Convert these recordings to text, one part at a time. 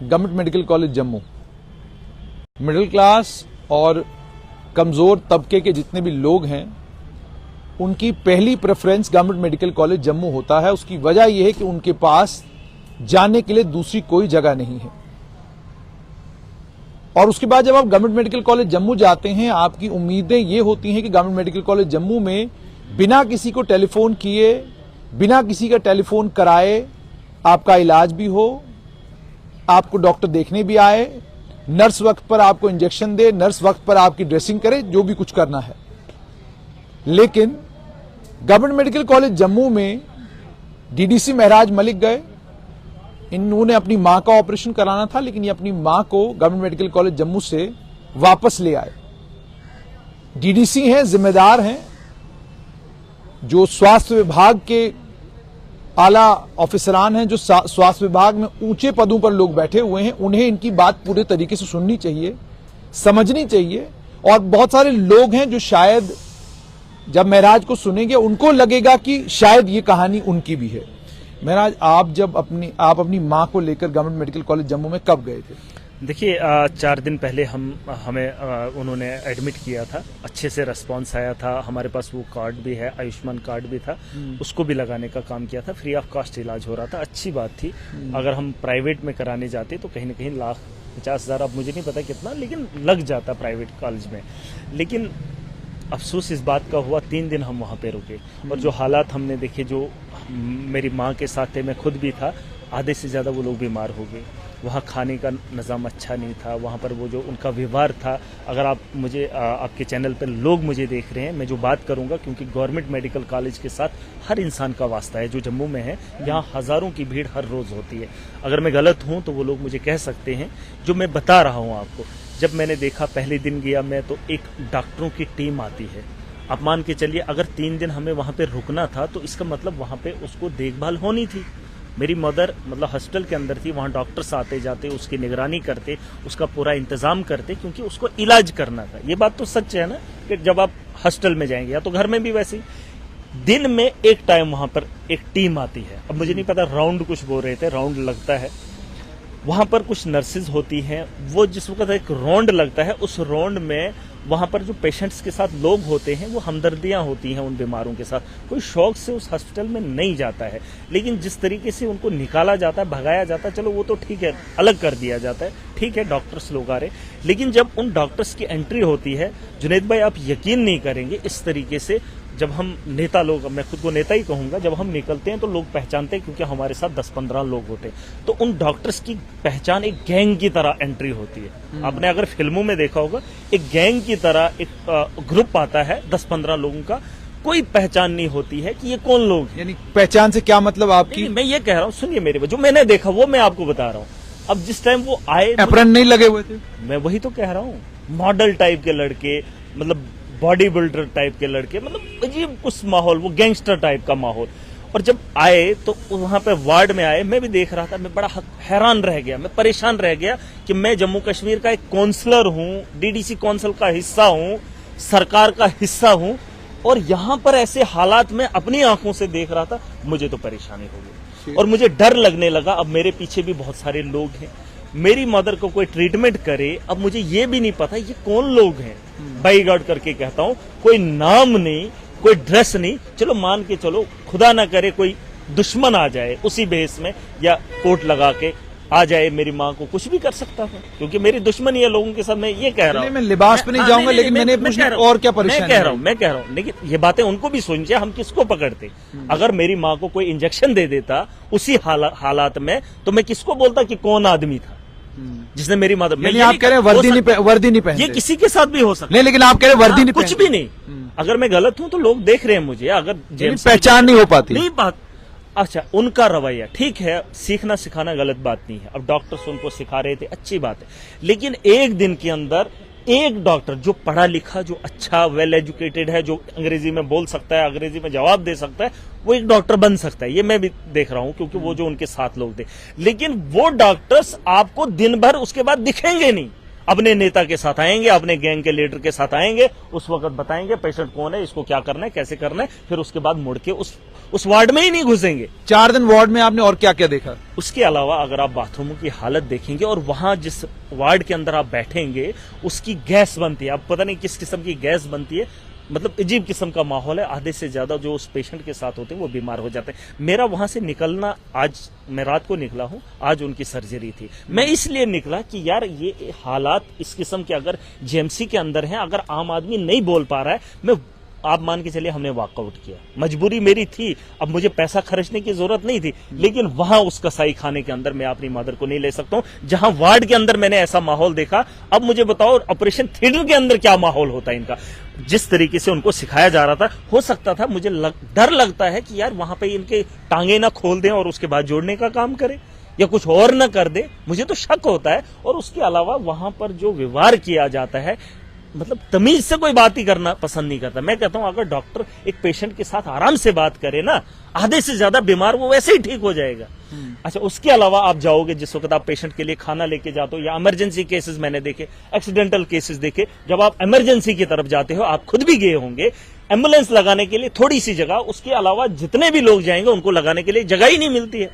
Government medical college Jammu. Middle class और कमजोर तबके के जितने भी लोग हैं उनकी पहली preference government medical college Jammu होता है। उसकी वजह यह है कि उनके पास जाने के लिए दूसरी कोई जगह नहीं है। और उसके बाद जब आप गवर्नमेंट मेडिकल कॉलेज जम्मू जाते हैं, आपकी उम्मीदें ये होती हैं कि गवर्नमेंट मेडिकल कॉलेज जम्मू में बिना किसी को टेलीफोन किए, बिना किसी का टेलीफोन कराए आपका इलाज भी हो, आपको डॉक्टर देखने भी आए, नर्स वक्त पर आपको इंजेक्शन दे, नर्स वक्त पर आपकी ड्रेसिंग करे, जो भी कुछ करना है। लेकिन गवर्नमेंट मेडिकल कॉलेज जम्मू में डीडीसी महराज मलिक गए, इन्होंने अपनी मां का ऑपरेशन कराना था, लेकिन ये अपनी मां को गवर्नमेंट मेडिकल कॉलेज जम्मू से वापस ले आए। डीडीसी हैं, जिम्मेदार हैं, जो स्वास्थ्य विभाग के आला ऑफिसरान हैं, जो स्वास्थ्य विभाग में ऊंचे पदों पर लोग बैठे हुए हैं, उन्हें इनकी बात पूरे तरीके से सुननी चाहिए, समझनी चाहिए। और बहुत सारे लोग हैं जो शायद जब महराज को सुनेंगे उनको लगेगा कि शायद ये कहानी उनकी भी है। महराज, आप अपनी मां को लेकर गवर्नमेंट मेडिकल कॉलेज जम्मू में कब गए थे? देखिए, 4 दिन पहले हमें उन्होंने एडमिट किया था। अच्छे से रिस्पांस आया था। हमारे पास वो कार्ड भी है, आयुष्मान कार्ड भी था, उसको भी लगाने का काम किया था। फ्री ऑफ कॉस्ट इलाज हो रहा था, अच्छी बात थी। अगर हम प्राइवेट में कराने जाते तो कहीं ना कहीं 1,50,000, अब मुझे नहीं पता कितना, लेकिन लग जाता प्राइवेट कॉलेज में। लेकिन अफसोस इस बात का हुआ, 3 दिन हम वहाँ पे रुके और जो हालात हमने देखे, जो मेरी माँ के साथ थे, मैं खुद भी था, आधे से ज़्यादा वो लोग बीमार हो गए। वहाँ खाने का निज़ाम अच्छा नहीं था, वहाँ पर वो जो उनका व्यवहार था। अगर आप मुझे आपके चैनल पर लोग मुझे देख रहे हैं, मैं जो बात करूँगा, क्योंकि गवर्नमेंट मेडिकल कॉलेज के साथ हर इंसान का वास्ता है। जो जम्मू में है, यहाँ हज़ारों की भीड़ हर रोज़ होती है। अगर मैं गलत हूँ तो वो लोग मुझे कह सकते हैं, जो मैं बता रहा हूँ आपको। जब मैंने देखा, पहले दिन गया मैं, तो एक डॉक्टरों की टीम आती है। आप मान के चलिए, अगर 3 दिन हमें वहाँ पे रुकना था तो इसका मतलब वहाँ पे उसको देखभाल होनी थी। मेरी मदर मतलब हॉस्टल के अंदर थी, वहाँ डॉक्टर्स आते जाते, उसकी निगरानी करते, उसका पूरा इंतजाम करते, क्योंकि उसको इलाज करना था। ये बात तो सच है ना, कि जब आप हॉस्टल में जाएंगे या तो घर में भी वैसे ही, दिन में एक टाइम वहाँ पर एक टीम आती है। अब मुझे नहीं पता, राउंड कुछ बोल रहे थे, राउंड लगता है वहाँ पर, कुछ नर्सेज होती हैं। वो जिस वक्त एक राउंड लगता है, उस राउंड में वहाँ पर जो पेशेंट्स के साथ लोग होते हैं, वो हमदर्दियाँ होती हैं उन बीमारों के साथ। कोई शौक से उस हॉस्पिटल में नहीं जाता है, लेकिन जिस तरीके से उनको निकाला जाता है, भगाया जाता है, चलो वो तो ठीक है, अलग कर दिया जाता है, ठीक है, डॉक्टर्स लोग आ रहे। लेकिन जब उन डॉक्टर्स की एंट्री होती है, जुनैद भाई, आप यकीन नहीं करेंगे, इस तरीके से जब हम नेता लोग, मैं खुद को नेता ही कहूंगा, जब हम निकलते हैं तो लोग पहचानते हैं, क्योंकि हमारे साथ 10-15 लोग होते हैं। तो उन डॉक्टर्स की पहचान एक गैंग की तरह एंट्री होती है। आपने अगर फिल्मों में देखा होगा, एक गैंग की तरह एक ग्रुप आता है 10-15 लोगों का, कोई पहचान नहीं होती है कि ये कौन लोग हैं। यानी पहचान से क्या मतलब आपकी? मैं ये कह रहा हूँ, सुनिए मेरे, जो मैंने देखा वो मैं आपको बता रहा हूँ। अब जिस टाइम वो आए, एप्रन नहीं लगे हुए थे, मैं वही तो कह रहा हूँ, मॉडल टाइप के लड़के, मतलब बॉडी बिल्डर टाइप के लड़के, मतलब अजीब कुछ माहौल, वो गैंगस्टर टाइप का माहौल। और जब आए तो वहां पे वार्ड में आए, मैं भी देख रहा था, मैं बड़ा हैरान रह गया, मैं परेशान रह गया कि मैं जम्मू कश्मीर का एक काउंसलर हूं, डीडीसी काउंसिल का हिस्सा हूं, सरकार का हिस्सा हूं, और यहां पर ऐसे हालात में अपनी आंखों से देख रहा था। मुझे तो परेशानी हो गई और मुझे डर लगने लगा। अब मेरे पीछे भी बहुत सारे लोग हैं, मेरी मदर को कोई ट्रीटमेंट करे, अब मुझे ये भी नहीं पता ये कौन लोग हैं। बाई गॉड करके कहता हूं, कोई नाम नहीं, कोई ड्रेस नहीं, चलो मान के चलो, खुदा ना करे कोई दुश्मन आ जाए उसी बेस में, या कोट लगा के आ जाए, मेरी माँ को कुछ भी कर सकता था, क्योंकि मेरी दुश्मनी है लोगों के साथ। मैं ये कह रहा हूँ, मैं लिबास पे नहीं जाऊंगा, लेकिन मैंने और क्या परेशानी, मैं कह रहा हूँ, लेकिन ये बातें उनको भी सुनिए, हम किसको पकड़ते। अगर मेरी माँ को कोई इंजेक्शन दे देता उसी हालात में, तो मैं किसको बोलता कि कौन आदमी था जिसने मेरी मदद। आप कह रहे हैं वर्दी नहीं पहनते, ये किसी के साथ भी हो सकता है। नहीं, लेकिन आप कह रहे हैं वर्दी नहीं, कुछ भी नहीं। अगर मैं गलत हूं तो लोग देख रहे हैं मुझे, अगर पहचान नहीं हो पाती, नहीं बात। अच्छा, उनका रवैया ठीक है, सीखना सिखाना गलत बात नहीं है। अब डॉक्टर्स उनको सिखा रहे थे, अच्छी बात है, लेकिन एक दिन के अंदर एक डॉक्टर जो पढ़ा लिखा, जो अच्छा वेल एजुकेटेड है, जो अंग्रेजी में बोल सकता है, अंग्रेजी में जवाब दे सकता है, वो एक डॉक्टर बन सकता है। ये मैं भी देख रहा हूं, क्योंकि वो जो उनके साथ लोग थे। लेकिन वो डॉक्टर्स आपको दिन भर उसके बाद दिखेंगे नहीं। अपने नेता के साथ आएंगे, अपने गैंग के लीडर के साथ आएंगे, उस वक्त बताएंगे पेशेंट कौन है, इसको क्या करना है, कैसे करना है, फिर उसके बाद मुड़ के उस वार्ड में ही नहीं घुसेंगे। 4 दिन वार्ड में आपने और क्या क्या देखा? उसके अलावा अगर आप बाथरूमों की हालत देखेंगे और वहां जिस वार्ड के अंदर आप बैठेंगे उसकी गैस बनती है, आप पता नहीं किस किस्म की गैस बनती है, मतलब अजीब किस्म का माहौल है। आधे से ज्यादा जो उस पेशेंट के साथ होते हैं वो बीमार हो जाते हैं। मेरा वहां से निकलना, आज मैं रात को निकला हूं, आज उनकी सर्जरी थी, मैं इसलिए निकला कि यार ये हालात इस किस्म के अगर जीएमसी के अंदर हैं, अगर आम आदमी नहीं बोल पा रहा है, मैं आप मान के चलिए हमने वॉकआउट किया, मजबूरी मेरी थी, अब मुझे पैसा खर्चने की जरूरत नहीं थी, लेकिन वहां उस कसाई खाने के अंदर मैं अपनी मदर को नहीं ले सकता हूं जहां वार्ड के अंदर मैंने ऐसा माहौल देखा। अब मुझे बताओ ऑपरेशन थिएटर के अंदर क्या माहौल होता है इनका। जिस तरीके से उनको सिखाया जा रहा था, हो सकता था, मुझे डर लगता है कि यार वहां पे इनके टांगे ना खोल दें और उसके बाद जोड़ने का काम करें या कुछ और ना कर दे, मुझे तो शक होता है। और उसके अलावा वहां पर जो व्यवहार किया जाता है, मतलब तमीज से कोई बात ही करना पसंद नहीं करता। मैं कहता हूं अगर डॉक्टर एक पेशेंट के साथ आराम से बात करे ना, आधे से ज्यादा बीमार वो वैसे ही ठीक हो जाएगा। अच्छा, उसके अलावा आप जाओगे जिस वक्त आप पेशेंट के लिए खाना लेके जाते हो या इमरजेंसी केसेस मैंने देखे, एक्सीडेंटल केसेस देखे, जब आप इमरजेंसी की तरफ जाते हो, आप खुद भी गए होंगे, एम्बुलेंस लगाने के लिए थोड़ी सी जगह, उसके अलावा जितने भी लोग जाएंगे उनको लगाने के लिए जगह ही नहीं मिलती है।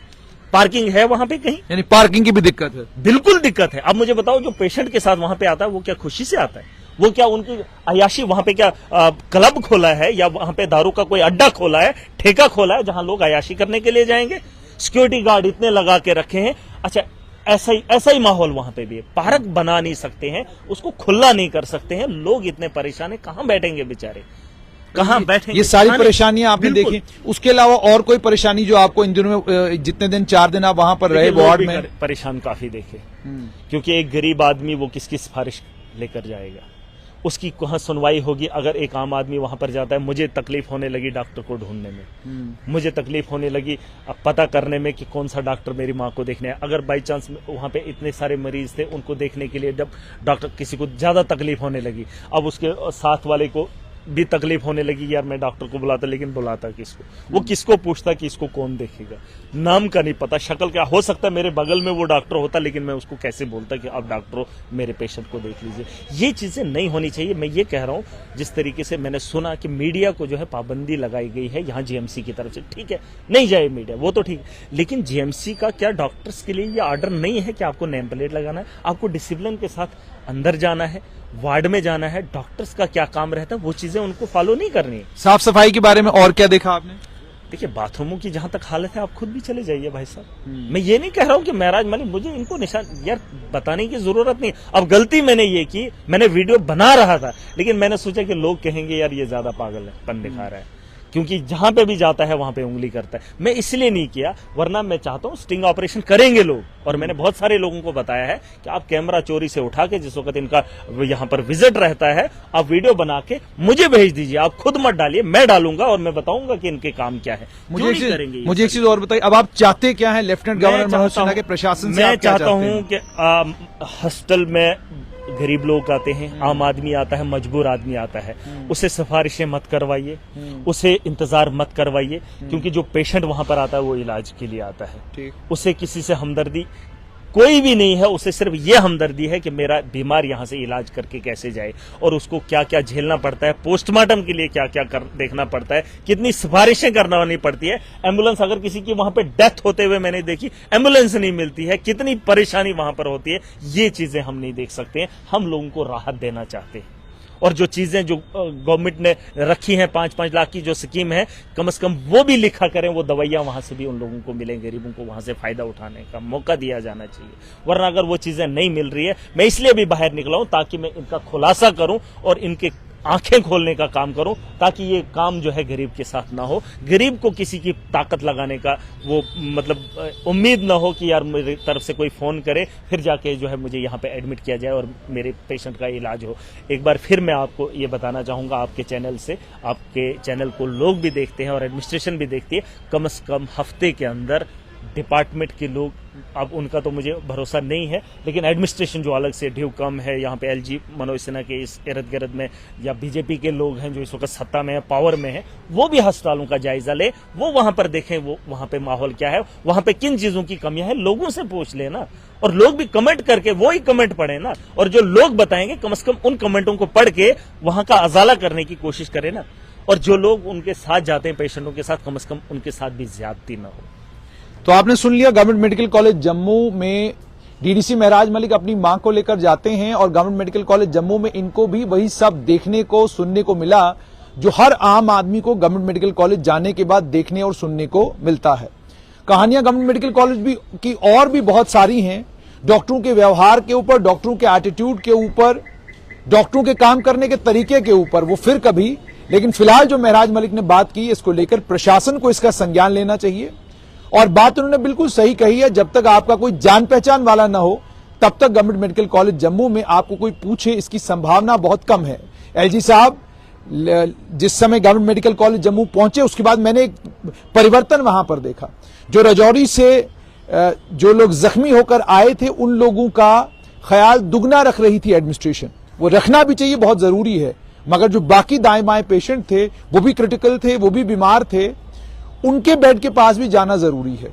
पार्किंग है वहां पे कहीं? यानी पार्किंग की भी दिक्कत है? बिल्कुल दिक्कत है। अब मुझे बताओ जो पेशेंट के साथ वहां पे आता है वो क्या खुशी से आता है? वो क्या उनकी अयाशी, वहां पे क्या क्लब खोला है या वहां पे दारू का कोई अड्डा खोला है, ठेका खोला है जहां लोग अयाशी करने के लिए जाएंगे? सिक्योरिटी गार्ड इतने लगा के रखे हैं। अच्छा, ऐसा ही माहौल वहां पे भी है। पार्क बना नहीं सकते हैं, उसको खुला नहीं कर सकते हैं, लोग इतने परेशान है, कहां बैठेंगे बेचारे, कहां बैठेंगे? ये सारी परेशानियां आपने देखी। उसके अलावा और कोई परेशानी जो आपको इन दिनों में, जितने दिन 4 दिन आप वहां पर रहे वार्ड में? परेशान काफी देखे, क्योंकि एक गरीब आदमी वो किसकी सिफारिश लेकर जाएगा, उसकी कहां सुनवाई होगी। अगर एक आम आदमी वहां पर जाता है, मुझे तकलीफ होने लगी डॉक्टर को ढूंढने में, मुझे तकलीफ होने लगी पता करने में कि कौन सा डॉक्टर मेरी मां को देखने है। अगर बाई चांस वहां पे इतने सारे मरीज थे, उनको देखने के लिए जब डॉक्टर, किसी को ज्यादा तकलीफ होने लगी, अब उसके साथ वाले को भी तकलीफ होने लगी, यार मैं डॉक्टर को बुलाता, लेकिन बुलाता किसको? वो किसको पूछता कि इसको कौन देखेगा? नाम का नहीं पता, शक्ल क्या, हो सकता है मेरे बगल में वो डॉक्टर होता, लेकिन मैं उसको कैसे बोलता कि आप डॉक्टर हो, मेरे पेशेंट को देख लीजिए। ये चीजें नहीं होनी चाहिए। मैं ये कह रहा हूं, जिस तरीके से मैंने सुना कि मीडिया को जो है पाबंदी लगाई गई है यहाँ जीएमसी की तरफ से, ठीक है, नहीं जाए मीडिया, वो तो ठीक, लेकिन जीएमसी का क्या डॉक्टर्स के लिए ये ऑर्डर नहीं है कि आपको नेम प्लेट लगाना है, आपको डिसिप्लिन के साथ अंदर जाना है, वार्ड में जाना है, डॉक्टर्स का क्या काम रहता है वो चीजें उनको फॉलो नहीं करनी है। साफ सफाई के बारे में और क्या देखा आपने? देखिए, बाथरूमों की जहां तक हालत है, आप खुद भी चले जाइए भाई साहब। मैं ये नहीं कह रहा हूं कि महराज मलिक, मुझे इनको निशान यार बताने की जरूरत नहीं। अब गलती मैंने ये की, मैंने वीडियो बना रहा था, लेकिन मैंने सोचा कि लोग कहेंगे यार ये ज्यादा पागल है, पन दिखा रहा है, क्योंकि जहां पे भी जाता है वहां पे उंगली करता है। मैं इसलिए नहीं किया, वरना मैं चाहता हूं स्टिंग ऑपरेशन करेंगे लोग, और मैंने बहुत सारे लोगों को बताया है कि आप कैमरा चोरी से उठा के, जिस वक्त इनका यहां पर विजिट रहता है, आप वीडियो बना के मुझे भेज दीजिए, आप खुद मत डालिए, मैं डालूंगा और मैं बताऊंगा कि इनके काम क्या है। मुझे एक चीज और बताइए, अब आप चाहते क्या है लेफ्टिनेंट गवर्नर मनोज सिन्हा के प्रशासन से? मैं चाहता हूं कि हॉस्टल में गरीब लोग आते हैं, आम आदमी आता है, मजबूर आदमी आता है, उसे सिफारिशें मत करवाइए, उसे इंतजार मत करवाइए, क्योंकि जो पेशेंट वहां पर आता है वो इलाज के लिए आता है, उसे किसी से हमदर्दी कोई भी नहीं है, उसे सिर्फ ये हमदर्दी है कि मेरा बीमार यहां से इलाज करके कैसे जाए, और उसको क्या क्या झेलना पड़ता है, पोस्टमार्टम के लिए क्या क्या देखना पड़ता है, कितनी सिफारिशें करवानी पड़ती है। एम्बुलेंस अगर किसी की वहां पे डेथ होते हुए मैंने देखी, एम्बुलेंस नहीं मिलती है, कितनी परेशानी वहां पर होती है, ये चीजें हम नहीं देख सकते हैं। हम लोगों को राहत देना चाहते हैं, और जो चीजें जो गवर्नमेंट ने रखी हैं, 5-5 लाख की जो स्कीम है, कम से कम वो भी लिखा करें, वो दवाइयां वहां से भी उन लोगों को मिलें, गरीबों को वहां से फायदा उठाने का मौका दिया जाना चाहिए। वरना अगर वो चीजें नहीं मिल रही है, मैं इसलिए भी बाहर निकला हूं ताकि मैं इनका खुलासा करूं और इनके आंखें खोलने का काम करूं, ताकि ये काम जो है गरीब के साथ ना हो, गरीब को किसी की ताकत लगाने का वो मतलब उम्मीद ना हो कि यार मेरी तरफ से कोई फोन करे, फिर जाके जो है मुझे यहाँ पे एडमिट किया जाए और मेरे पेशेंट का इलाज हो। एक बार फिर मैं आपको ये बताना चाहूंगा, आपके चैनल से, आपके चैनल को लोग भी देखते हैं और एडमिनिस्ट्रेशन भी देखती है, कम से कम हफ्ते के अंदर डिपार्टमेंट के लोग, अब उनका तो मुझे भरोसा नहीं है, लेकिन एडमिनिस्ट्रेशन जो अलग से ड्यू कम है यहाँ पे, एलजी मनोज सिन्हा के इस इर्द गिर्द में, या बीजेपी के लोग हैं जो इस वक्त सत्ता में है, पावर में है, वो भी अस्पतालों का जायजा ले, वो वहां पर देखें वो वहां पे माहौल क्या है, वहां पे किन चीजों की कमियां है, लोगों से पूछ लेना, और लोग भी कमेंट करके वो ही कमेंट पढ़े ना, और जो लोग बताएंगे कम से कम उन कमेंटों को पढ़ के वहां का अजाला करने की कोशिश करें ना। और जो लोग उनके साथ जाते हैं पेशेंटों के साथ, कम से कम उनके साथ भी ज्यादती न हो। तो आपने सुन लिया, गवर्नमेंट मेडिकल कॉलेज जम्मू में डीडीसी महराज मलिक अपनी मां को लेकर जाते हैं और गवर्नमेंट मेडिकल कॉलेज जम्मू में इनको भी वही सब देखने को सुनने को मिला जो हर आम आदमी को गवर्नमेंट मेडिकल कॉलेज जाने के बाद देखने और सुनने को मिलता है। कहानियां गवर्नमेंट मेडिकल कॉलेज की और भी बहुत सारी हैं, डॉक्टरों के व्यवहार के ऊपर, डॉक्टरों के एटीट्यूड के ऊपर, डॉक्टरों के काम करने के तरीके के ऊपर, वो फिर कभी। लेकिन फिलहाल जो महराज मलिक ने बात की, इसको लेकर प्रशासन को इसका संज्ञान लेना चाहिए। और बात उन्होंने बिल्कुल सही कही है, जब तक आपका कोई जान पहचान वाला ना हो तब तक गवर्नमेंट मेडिकल कॉलेज जम्मू में आपको कोई पूछे, इसकी संभावना बहुत कम है। एलजी साहब जिस समय गवर्नमेंट मेडिकल कॉलेज जम्मू पहुंचे उसके बाद मैंने एक परिवर्तन वहां पर देखा। जो राजौरी से जो लोग जख्मी होकर आए थे उन लोगों का ख्याल दुगना रख रही थी एडमिनिस्ट्रेशन। वो रखना भी चाहिए, बहुत जरूरी है, मगर जो बाकी दाएं बाएं पेशेंट थे वो भी क्रिटिकल थे, वो भी बीमार थे, उनके बेड के पास भी जाना जरूरी है।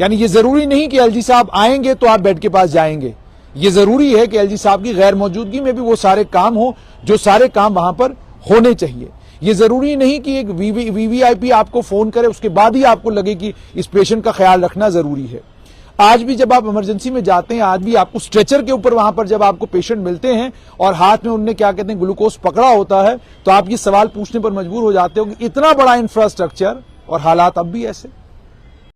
यानी ये जरूरी नहीं कि एलजी साहब आएंगे तो आप बेड के पास जाएंगे, ये जरूरी है कि एलजी साहब की गैर मौजूदगी में भी वो सारे काम हो जो सारे काम वहां पर होने चाहिए। ये जरूरी नहीं कि एक वीवीआईपी आपको फोन करे उसके बाद ही आपको लगे कि इस पेशेंट का ख्याल रखना जरूरी है। आज भी जब आप इमरजेंसी में जाते हैं, आज भी आपको स्ट्रेचर के ऊपर वहां पर जब आपको पेशेंट मिलते हैं और हाथ में उनने क्या कहते हैं ग्लूकोज पकड़ा होता है, तो आप ये सवाल पूछने पर मजबूर हो जाते हो कि इतना बड़ा इंफ्रास्ट्रक्चर और हालात अब भी ऐसे।